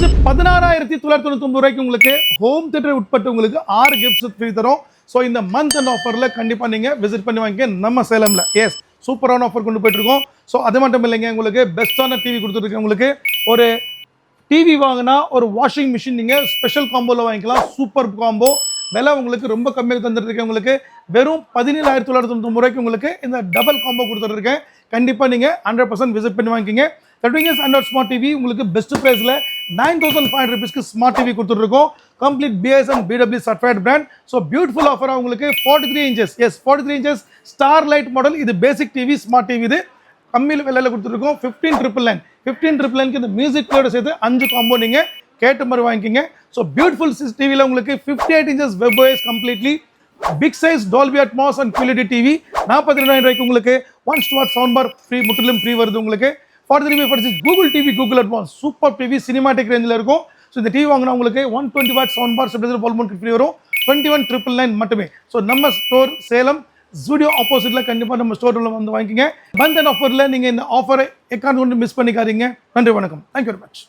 Just 16,999 ரூபாய்க்கு உங்களுக்கு home theatre உட்பட்டு உங்களுக்கு 6 கிஃப்ட்ஸ் ஃப்ரீ தரும். ஸோ இந்த மந்த் அண்ட் ஆஃபரில் கண்டிப்பாக நீங்கள் விசிட் பண்ணி வாங்கிக்க நம்ம சேலமில். எஸ், சூப்பரான ஆஃபர் கொண்டு போயிட்டு இருக்கோம். ஸோ அது மட்டும் இல்லைங்க, உங்களுக்கு பெஸ்ட்டான டிவி கொடுத்துருக்கேன். உங்களுக்கு ஒரு டிவி வாங்கினா ஒரு வாஷிங் மிஷின் நீங்கள் ஸ்பெஷல் காம்போவில் வாங்கிக்கலாம். Super combo. விலை உங்களுக்கு ரொம்ப கம்மியாக தந்துட்டுருக்கேன். உங்களுக்கு வெறும் 17,999 ரூபாய்க்கு உங்களுக்கு இந்த டபுள் காம்போ கொடுத்துட்ருக்கேன். கண்டிப்பாக நீங்கள் 100% விசிட் பண்ணி வாங்கிக்கிங்க. 13 இயர்ஸ் அண்டர் ஸ்மார்ட் டிவி உங்களுக்கு பெஸ்ட் ப்ரைஸில் 9,500 rupeesக்கு ஸ்மார்ட் டிவி கொடுத்துட்ருக்கோம். Complete BS and BW certified brand. So beautiful ஆஃபராக உங்களுக்கு 43 inches, yes 43 inches star light model. இது பேசிக் டிவி, ஸ்மார்ட் டிவி. இது கம்மியில் விலையில் கொடுத்துருக்கோம். 15,999 இந்த மியூசிக் பிளேயோட சேர்த்து 5 காம்போ நீங்கள் கேட்ட மாதிரி வாங்கிக்கிங்க. ஸோ பியூட்டிஃபுல் டிவியில் உங்களுக்கு 58 inches WebOS completely big size Dolby Atmos and QLED TV 42,000 ரூபாய்க்கு உங்களுக்கு 1 ஸ்டார் சவுண்ட் பார் ஃப்ரீ, முற்றிலும் ஃப்ரீ வருது. உங்களுக்கு 43/46 Google TV, Google advance super TV cinematic ரேஞ்சில் இருக்கும். ஸோ இந்த டிவி வாங்கினா உங்களுக்கு 120 watt sound bar stabiliser wall mount free வரும். 21,999 மட்டுமே. ஸோ நம்ம ஸ்டோர் சேலம் ஜூடியோ ஆப்போசிட்டில் கண்டிப்பாக நம்ம ஸ்டோரில் வந்து வாங்கிக்கிங்க. மந்த் அண்ட் ஆஃபரில் நீங்கள் இந்த ஆஃபரை எக்காரணம் கொண்டு மிஸ் பண்ணிக்காதீங்க. நன்றி, வணக்கம். Thank you very much.